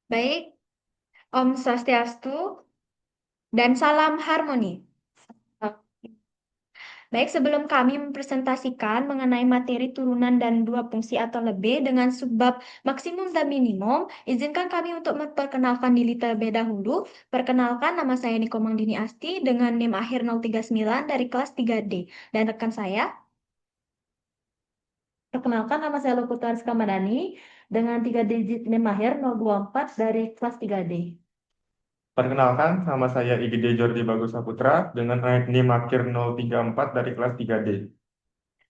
Baik, Om Swastiastu dan salam harmoni. Baik, sebelum kami mempresentasikan mengenai materi turunan dan dua fungsi atau lebih dengan subbab maksimum dan minimum, izinkan kami untuk memperkenalkan diri terlebih dahulu. Perkenalkan, nama saya Niko Mangdini Asti dengan NIM akhir 039 dari kelas 3D. Dan rekan saya, Perkenalkan, nama saya Luputu Ariska Madani dengan 3 digit NIM akhir 024 dari kelas 3D. Perkenalkan, nama saya IGD Jordi Bagus Saputra dengan NIM akhir 034 dari kelas 3D.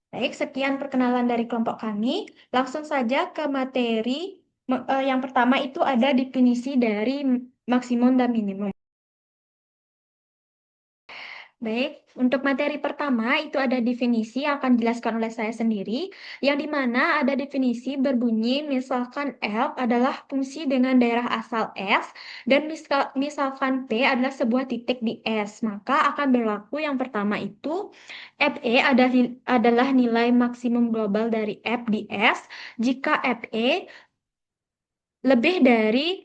baik, sekian perkenalan dari kelompok kami. Langsung saja ke materi. Yang pertama itu ada definisi dari maksimum dan minimum. Baik, untuk materi pertama itu ada definisi yang akan dijelaskan oleh saya sendiri, yang dimana ada definisi berbunyi misalkan F adalah fungsi dengan daerah asal S, dan misalkan P adalah sebuah titik di S, maka akan berlaku yang pertama itu FE adalah nilai maksimum global dari F di S, jika FE lebih dari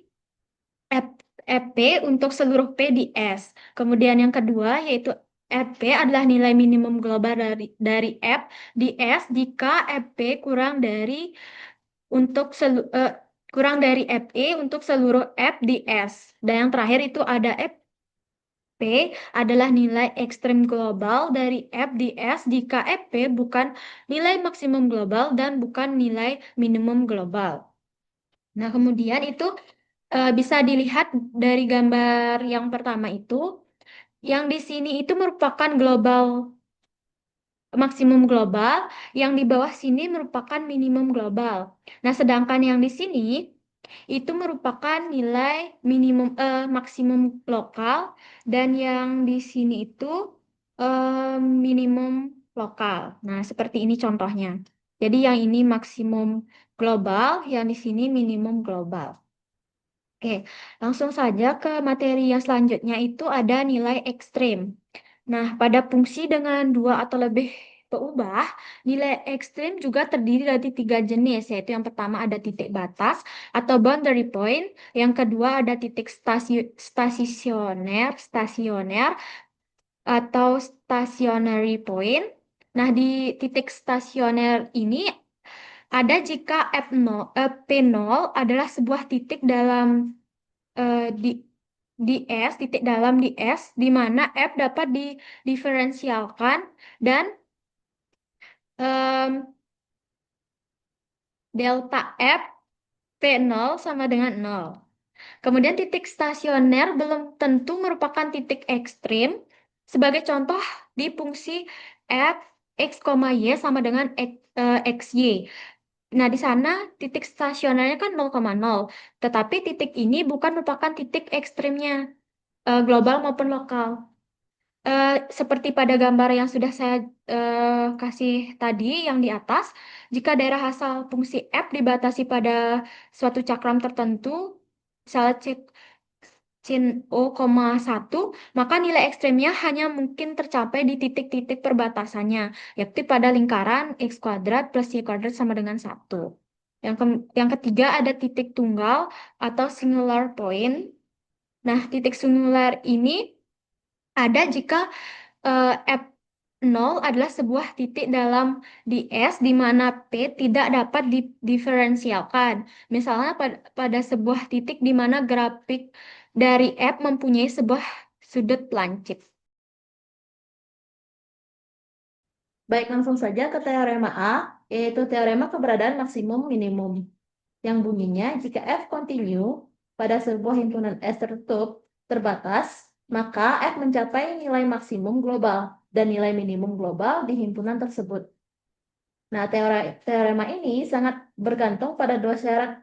FP untuk seluruh P di S. Kemudian yang kedua yaitu FP adalah nilai minimum global dari F di S jika FP kurang dari FE untuk seluruh F di S. Dan yang terakhir itu ada FP adalah nilai ekstrim global dari F di S jika FP bukan nilai maksimum global dan bukan nilai minimum global. Nah, kemudian itu bisa dilihat dari gambar yang pertama itu, yang di sini itu merupakan maksimum global, yang di bawah sini merupakan minimum global. Nah, sedangkan yang di sini itu merupakan nilai maksimum lokal, dan yang di sini itu minimum lokal. Nah, seperti ini contohnya. Jadi yang ini maksimum global, yang di sini minimum global. Oke, langsung saja ke materi yang selanjutnya itu ada nilai ekstrim. Nah, pada fungsi dengan dua atau lebih berubah, nilai ekstrim juga terdiri dari tiga jenis, yaitu yang pertama ada titik batas atau boundary point, yang kedua ada titik stasioner atau stationary point. Nah, di titik stasioner ini ada jika P0 adalah sebuah titik dalam di S, titik dalam di S, di mana F dapat didiferensialkan dan em, delta F P0 sama dengan 0. Kemudian titik stasioner belum tentu merupakan titik ekstrim. Sebagai contoh di fungsi F X, Y sama dengan XY. Nah, di sana titik stasionernya kan 0,0. Tetapi titik ini bukan merupakan titik ekstrimnya, global maupun lokal. Seperti pada gambar yang sudah saya kasih tadi yang di atas, jika daerah asal fungsi F dibatasi pada suatu cakram tertentu, misalnya sin O,1, maka nilai ekstrimnya hanya mungkin tercapai di titik-titik perbatasannya, yaitu pada lingkaran X kuadrat plus Y kuadrat sama dengan 1. Yang ketiga ada titik tunggal atau singular point. Nah, titik singular ini ada jika F0 adalah sebuah titik dalam di S di mana P tidak dapat didiferensialkan. Misalnya pada sebuah titik di mana grafik dari F mempunyai sebuah sudut lancip. Baik, langsung saja ke teorema A, yaitu teorema keberadaan maksimum minimum. Yang bunyinya, jika F kontinu pada sebuah himpunan S tertutup terbatas, maka F mencapai nilai maksimum global dan nilai minimum global di himpunan tersebut. Nah, teorema ini sangat bergantung pada dua syarat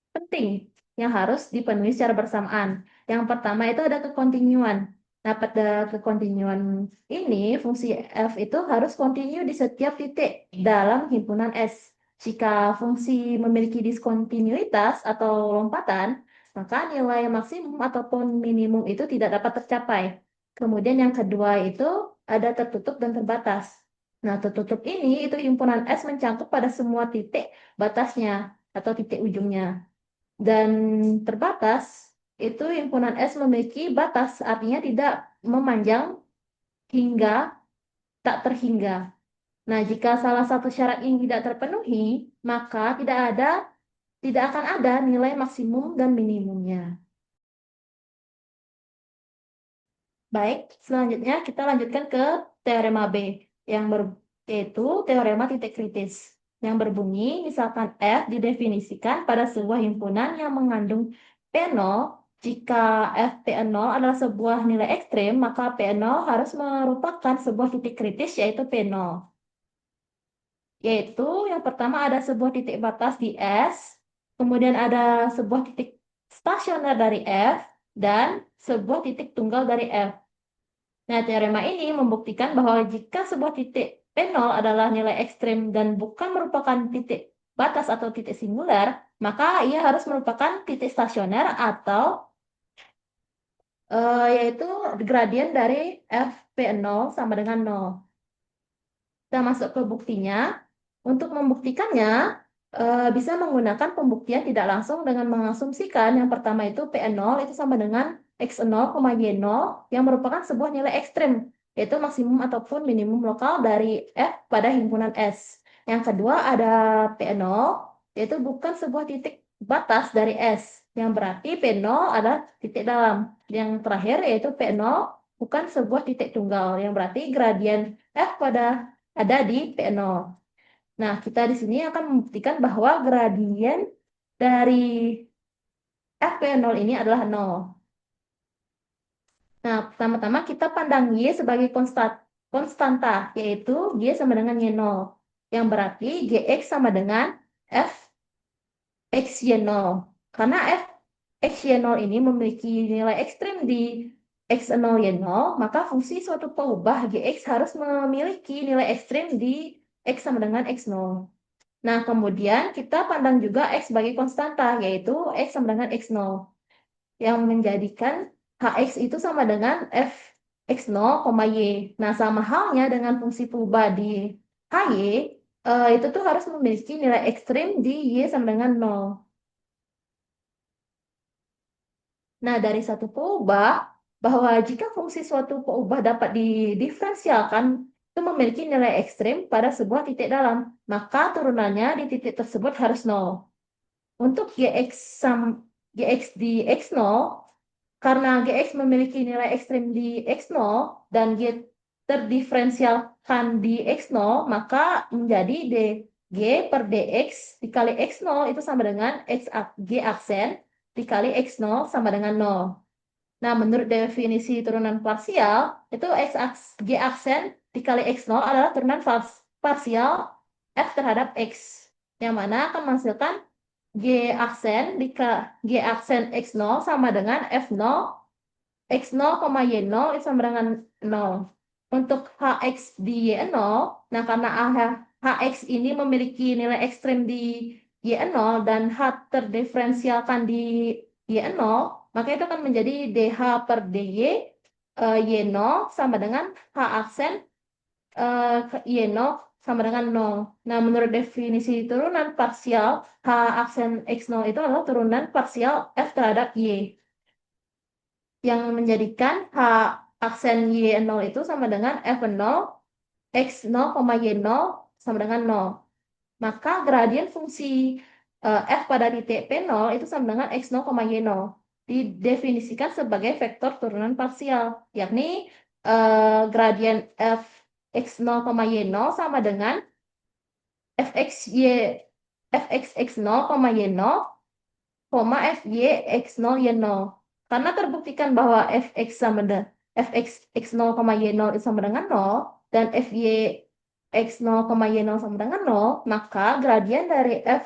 penting yang harus dipenuhi secara bersamaan. Yang pertama itu ada kekontinuan. Nah, pada kekontinuan ini, fungsi F itu harus kontinu di setiap titik dalam himpunan S. Jika fungsi memiliki diskontinuitas atau lompatan, maka nilai maksimum ataupun minimum itu tidak dapat tercapai. Kemudian yang kedua itu ada tertutup dan terbatas. Nah, tertutup ini itu himpunan S mencakup pada semua titik batasnya. atau titik ujungnya. Dan terbatas, itu himpunan S memiliki batas, artinya tidak memanjang hingga tak terhingga. Nah, jika salah satu syarat ini tidak terpenuhi, maka tidak akan ada nilai maksimum dan minimumnya. Baik, selanjutnya kita lanjutkan ke teorema B yang yaitu teorema titik kritis yang berbunyi misalkan F didefinisikan pada sebuah himpunan yang mengandung P0. Jika F P0 adalah sebuah nilai ekstrem, maka P0 harus merupakan sebuah titik kritis yaitu P0. Yaitu yang pertama ada sebuah titik batas di S, kemudian ada sebuah titik stasioner dari F, dan sebuah titik tunggal dari F. Nah, teorema ini membuktikan bahwa jika sebuah titik P0 adalah nilai ekstrem dan bukan merupakan titik batas atau titik singular, maka ia harus merupakan titik stasioner atau yaitu gradien dari Fp0 sama dengan 0. Kita masuk ke buktinya. Untuk membuktikannya, bisa menggunakan pembuktian tidak langsung dengan mengasumsikan yang pertama itu P0 itu sama dengan X0, Y0 yang merupakan sebuah nilai ekstrem, yaitu maksimum ataupun minimum lokal dari F pada himpunan S. Yang kedua ada P0, yaitu bukan sebuah titik batas dari S, yang berarti P0 adalah titik dalam. Yang terakhir yaitu P0 bukan sebuah titik tunggal, yang berarti gradien F ada di P0. Nah, kita di sini akan membuktikan bahwa gradien dari Fp0 ini adalah 0. Nah, pertama-tama kita pandang Y sebagai konstanta, yaitu Y sama dengan Y0. Yang berarti Gx sama dengan Fxy0. Karena Fxy0 ini memiliki nilai ekstrem di X0, Y0, maka fungsi suatu peubah Gx harus memiliki nilai ekstrem di X sama dengan X0. Nah, kemudian kita pandang juga X sebagai konstanta, yaitu X sama dengan X0. Yang menjadikan Hx itu sama dengan Fx0, Y. Nah, sama halnya dengan fungsi peubah di Hy, itu tuh harus memiliki nilai ekstrim di Y sama dengan 0. Nah, dari satu peubah, bahwa jika fungsi suatu peubah dapat didiferensialkan, itu memiliki nilai ekstrim pada sebuah titik dalam, maka turunannya di titik tersebut harus 0. Untuk Gx di X0, karena Gx memiliki nilai ekstrim di X0 dan G terdiferensialkan di X0, maka menjadi dg per dx dikali X0 itu sama dengan G aksen dikali X0 sama dengan 0. Nah, menurut definisi turunan parsial, itu G aksen dikali X0 adalah turunan parsial F terhadap X, yang mana akan menghasilkan G aksen X0 sama dengan F0 X0, Y0 itu sama dengan 0. Untuk Hx di Y0, nah karena Hx ini memiliki nilai ekstrem di Y0 dan H terdiferensialkan di Y0, maka itu akan menjadi dH per dy Y0 sama dengan H aksen Y0 sama dengan 0. Nah, menurut definisi turunan parsial, H aksen X0 itu adalah turunan parsial F terhadap Y, yang menjadikan H aksen Y0 itu sama dengan F0, X0, Y0 sama dengan 0. Maka gradien fungsi F pada titik P0 itu sama dengan X0, Y0. Didefinisikan sebagai vektor turunan parsial, yakni gradien F X0, Y0 sama dengan Fx X0, Y0, Fy X0, Y0. Karena terbuktikan bahwa Fx sama dengan Fx X0, Y0 itu sama dengan 0 dan Fy X0, Y0 sama dengan 0, maka gradien dari F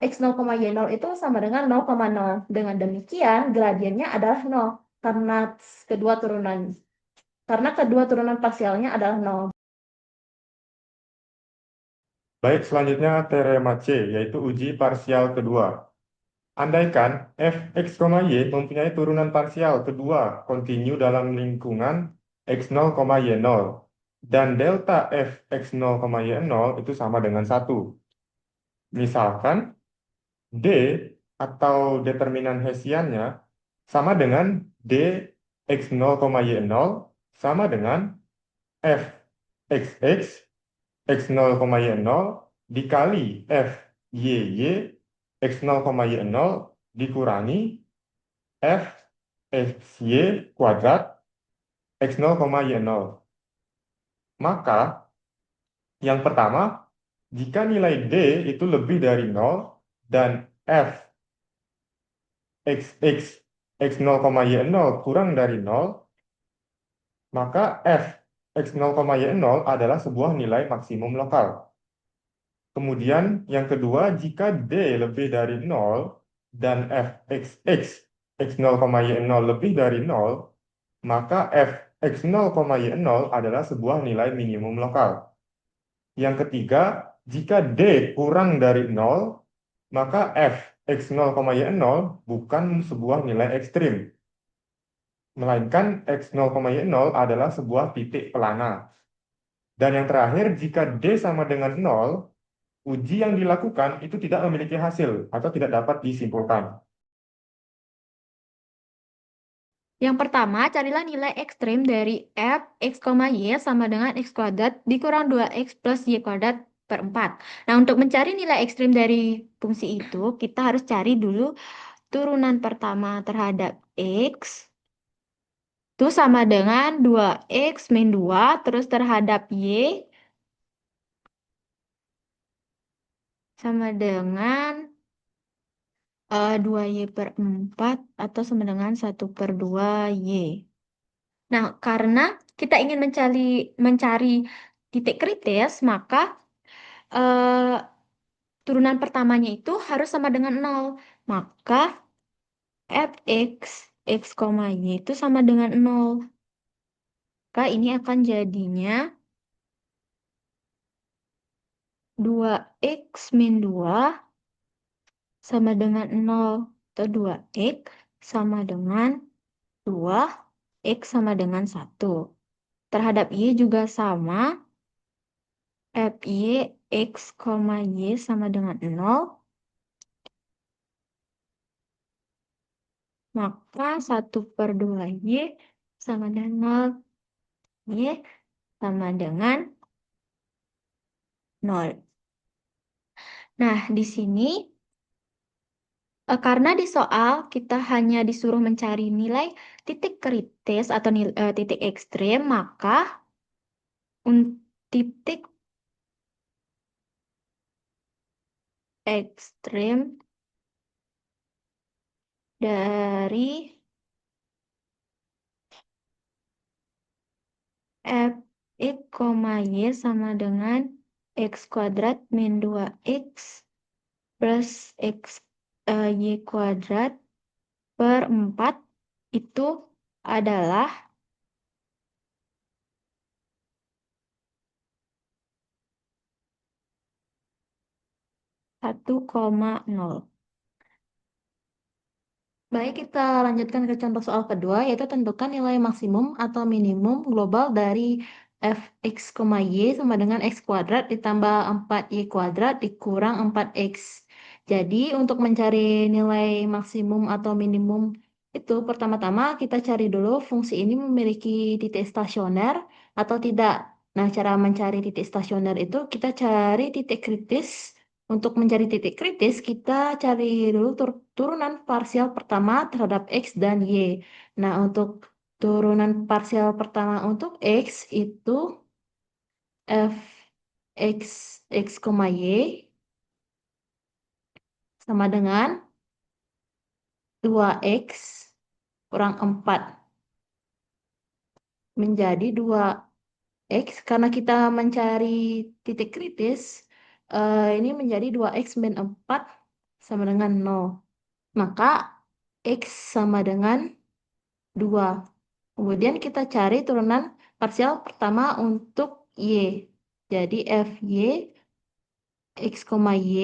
X0, Y0 itu sama dengan 0,0. Dengan demikian, gradiennya adalah 0 karena kedua turunan parsialnya adalah 0. Baik, selanjutnya teorema C, yaitu uji parsial kedua. Andaikan Fx, Y mempunyai turunan parsial kedua kontinu dalam lingkungan X0, Y0, dan delta Fx0, Y0 itu sama dengan 1. Misalkan, D atau determinan Hessiannya sama dengan D x0, y0 sama dengan f x x0, y0 dikali f y x0, y0 dikurangi f xy kuadrat x0, y0. Maka yang pertama, jika nilai D itu lebih dari 0 dan f x x0, y0 kurang dari 0, maka f x0, y0 adalah sebuah nilai maksimum lokal. Kemudian yang kedua, jika D lebih dari 0 dan f x0, y0 lebih dari 0, maka f x0, y0 adalah sebuah nilai minimum lokal. Yang ketiga, jika D kurang dari 0, maka f x0, y0 bukan sebuah nilai ekstrim, melainkan x0, y0 adalah sebuah titik pelana. Dan yang terakhir, jika D sama dengan 0, uji yang dilakukan itu tidak memiliki hasil atau tidak dapat disimpulkan. Yang pertama, carilah nilai ekstrim dari f x, y sama dengan x kuadrat dikurang 2x plus y kuadrat per 4. Nah, untuk mencari nilai ekstrim dari fungsi itu, kita harus cari dulu turunan pertama terhadap x itu sama dengan 2x min 2, terus terhadap y sama dengan 2y per 4 atau sama dengan 1 per 2y. Nah, karena kita ingin mencari titik kritis, maka eh, turunan pertamanya itu harus sama dengan 0. Maka fx, x, y itu sama dengan 0. Maka ini akan jadinya 2x min 2 sama dengan 0. Atau 2x sama dengan 2, x sama dengan 1. Terhadap y juga sama. Fy x, y sama dengan 0. Maka 1 per 2y sama dengan 0. Y sama dengan 0. Nah, di sini karena di soal kita hanya disuruh mencari nilai titik kritis atau titik ekstrim, maka titik ekstrim dari f x, y sama dengan x kuadrat min 2x plus y kuadrat per 4 itu adalah 1,0. Baik, kita lanjutkan ke contoh soal kedua, yaitu tentukan nilai maksimum atau minimum global dari fx, y sama dengan x kuadrat ditambah 4y kuadrat dikurang 4x. Jadi, untuk mencari nilai maksimum atau minimum itu, pertama-tama kita cari dulu fungsi ini memiliki titik stasioner atau tidak. Nah, cara mencari titik stasioner itu kita cari titik kritis. Untuk mencari titik kritis, kita cari dulu turunan parsial pertama terhadap X dan Y. Nah, untuk turunan parsial pertama untuk X itu f x, y sama dengan 2x kurang 4 menjadi 2x. Karena kita mencari titik kritis, ini menjadi 2x min 4 sama dengan 0. Maka X sama dengan 2. Kemudian kita cari turunan parsial pertama untuk Y. Jadi Fy x, y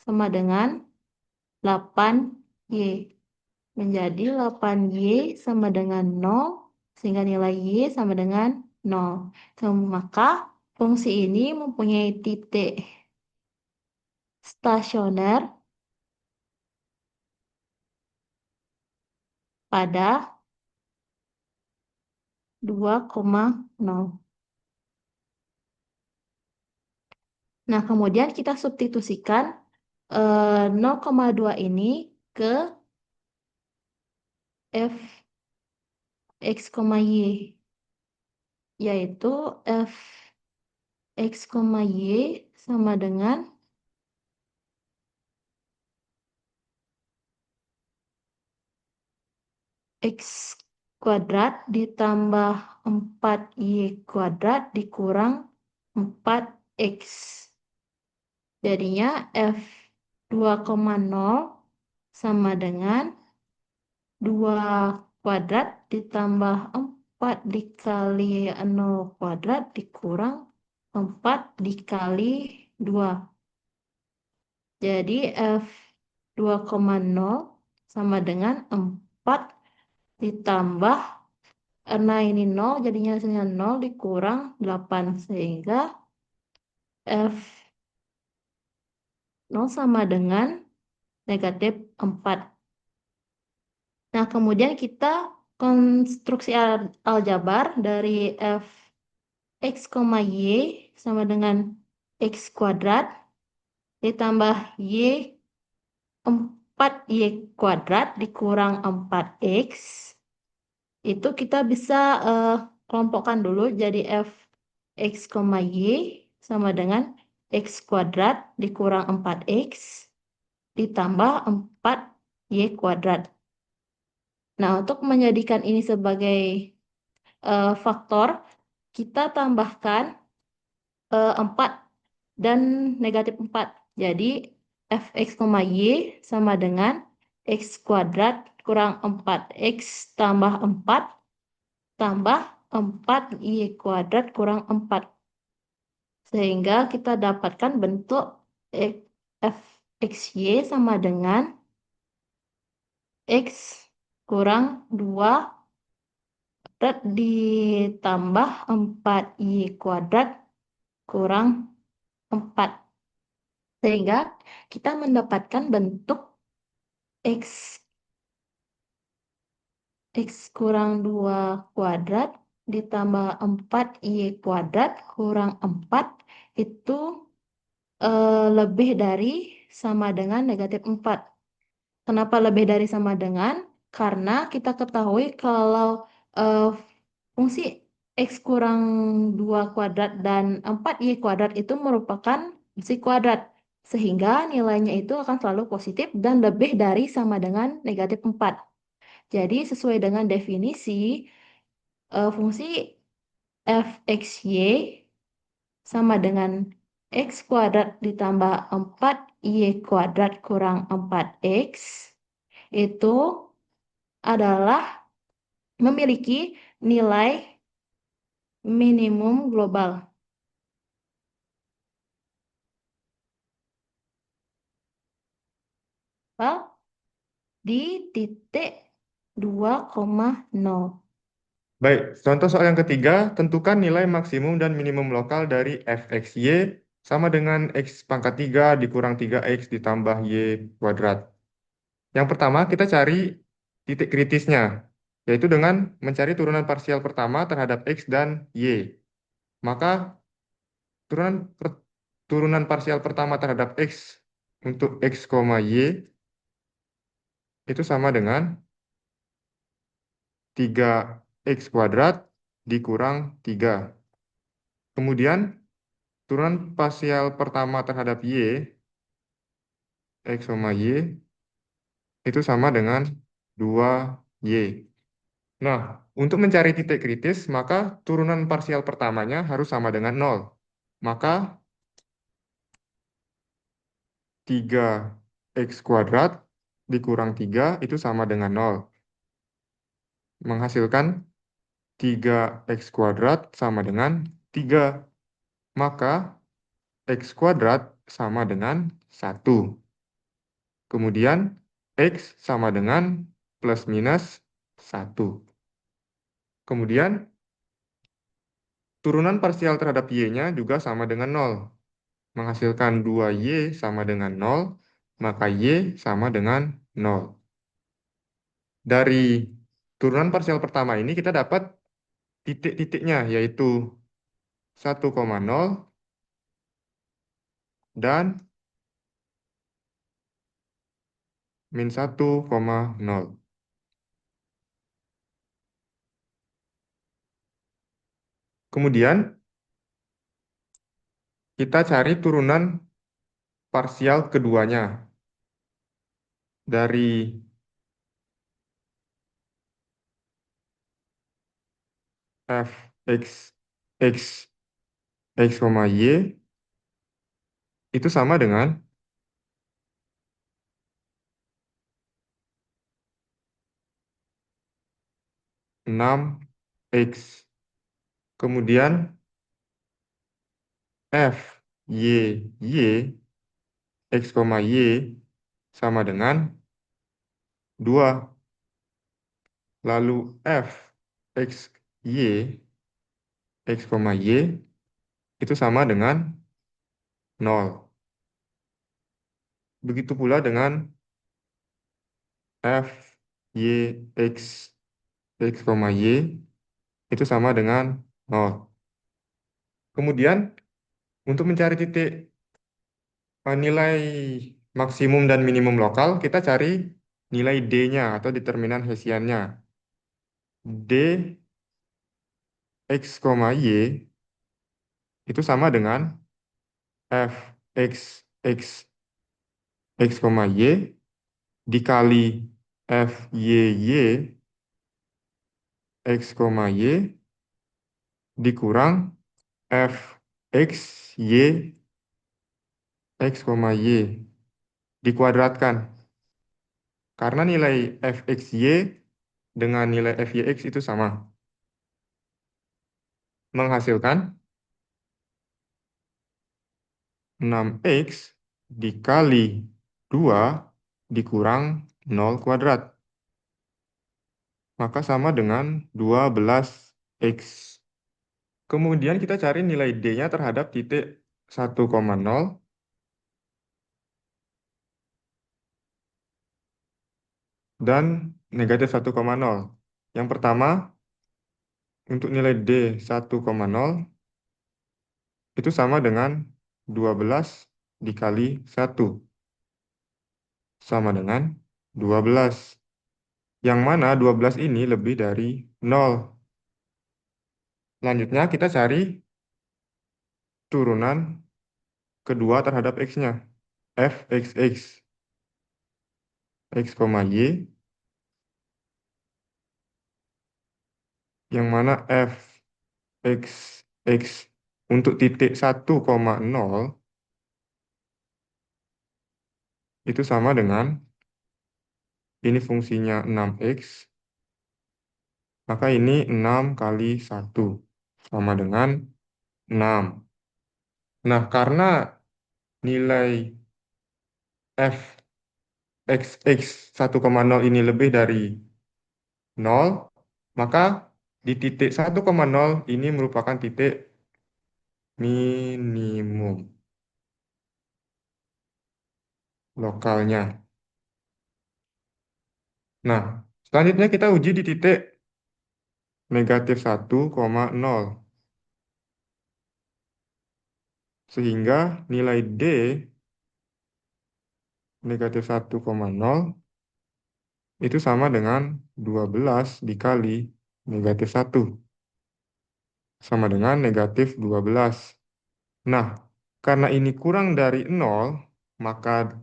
sama dengan 8y. Menjadi 8y sama dengan 0, sehingga nilai y sama dengan 0. Maka fungsi ini mempunyai titik stasioner pada 2,0. Nah, kemudian kita substitusikan 0,2 ini ke f(x, y), yaitu f(x, y) sama dengan x kuadrat ditambah 4y kuadrat dikurang 4x. Jadinya f 2,0 sama dengan 2 kuadrat ditambah 4 dikali 0 kuadrat dikurang 4 dikali 2. Jadi f 2,0 sama dengan 4 ditambah, karena ini 0 jadinya hasilnya 0 dikurang 8, sehingga f 0 sama dengan negatif 4. Nah, kemudian kita konstruksi aljabar dari f(x, y) sama dengan x kuadrat ditambah y 4y kuadrat dikurang 4x. Itu kita bisa kelompokkan dulu jadi f(x, y) sama dengan x kuadrat dikurang 4x ditambah 4y kuadrat. Nah, untuk menjadikan ini sebagai faktor, kita tambahkan 4 dan negatif 4. Jadi, f(x, y) sama dengan x kuadrat kurang 4x tambah 4 tambah 4y kuadrat kurang 4. Sehingga kita dapatkan bentuk fxy sama dengan x kurang 2 kuadrat ditambah 4y kuadrat kurang 4. Sehingga kita mendapatkan bentuk x kurang 2 kuadrat ditambah 4y kuadrat kurang 4 itu lebih dari sama dengan negatif 4. Kenapa lebih dari sama dengan? Karena kita ketahui kalau fungsi x kurang 2 kuadrat dan 4y kuadrat itu merupakan fungsi kuadrat. Sehingga nilainya itu akan selalu positif dan lebih dari sama dengan negatif 4. Jadi sesuai dengan definisi, fungsi fxy sama dengan x kuadrat ditambah 4y kuadrat kurang 4x itu adalah memiliki nilai minimum global. Di titik 2,0. Baik, contoh soal yang ketiga, tentukan nilai maksimum dan minimum lokal dari fxy sama dengan x pangkat 3 dikurang 3x ditambah y kuadrat. Yang pertama, kita cari titik kritisnya, yaitu dengan mencari turunan parsial pertama terhadap x dan y. Maka turunan parsial pertama terhadap x untuk x, y itu sama dengan 3x kuadrat dikurang 3. Kemudian turunan parsial pertama terhadap y, x, y itu sama dengan 2y. Nah, untuk mencari titik kritis, maka turunan parsial pertamanya harus sama dengan 0. Maka 3x kuadrat dikurang 3 itu sama dengan 0. Menghasilkan 3x kuadrat sama dengan 3. Maka x kuadrat sama dengan 1. Kemudian x sama dengan plus minus 1. Kemudian turunan parsial terhadap y-nya juga sama dengan 0. Menghasilkan 2y sama dengan 0, maka y sama dengan 0. Dari turunan parsial pertama ini kita dapat titik-titiknya, yaitu 1,0 dan min 1,0. Kemudian kita cari turunan parsial keduanya dari f x x x, y itu sama dengan 6x. Kemudian f y x, y sama dengan 2. Lalu f x y x, y itu sama dengan 0. Begitu pula dengan f y x x, y itu sama dengan 0. Kemudian untuk mencari titik nilai maksimum dan minimum lokal, kita cari nilai D-nya atau determinan Hessiannya. D x, y itu sama dengan f x x x, y dikali f y x, y dikurang f x y x, y dikuadratkan. Karena nilai f x y dengan nilai f y x itu sama. Menghasilkan 6x dikali 2 dikurang 0 kuadrat. Maka sama dengan 12x. Kemudian kita cari nilai D-nya terhadap titik 1,0 dan negatif 1,0. Yang pertama, untuk nilai D 1,0 itu sama dengan 12 dikali 1. Sama dengan 12. Yang mana 12 ini lebih dari 0. Selanjutnya kita cari turunan kedua terhadap X-nya. F x x x, y yang mana f x x untuk titik 1,0 itu sama dengan ini fungsinya 6x, maka ini 6 kali 1 sama dengan 6. Nah, karena nilai f x x 1,0 ini lebih dari 0, maka di titik 1,0 ini merupakan titik minimum lokalnya. Nah, selanjutnya kita uji di titik negatif 1,0. Sehingga nilai D negatif 1,0 itu sama dengan 12 dikali negatif 1. Sama dengan negatif 12. Nah, karena ini kurang dari 0, maka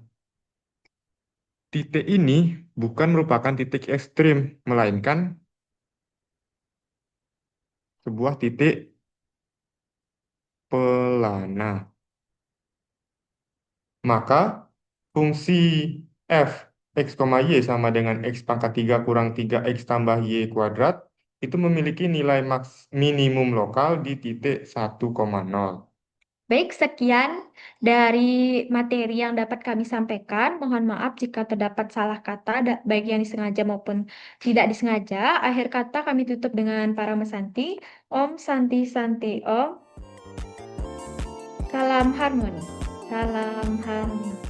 titik ini bukan merupakan titik ekstrim, melainkan sebuah titik pelana. Maka fungsi f x, y sama dengan x pangkat 3 kurang 3x tambah y kuadrat itu memiliki nilai minimum lokal di titik 1,0. Baik, sekian dari materi yang dapat kami sampaikan. Mohon maaf jika terdapat salah kata, baik yang disengaja maupun tidak disengaja. Akhir kata kami tutup dengan para mesanti. Om Santi Santi Om. Salam harmoni. Salam harmoni.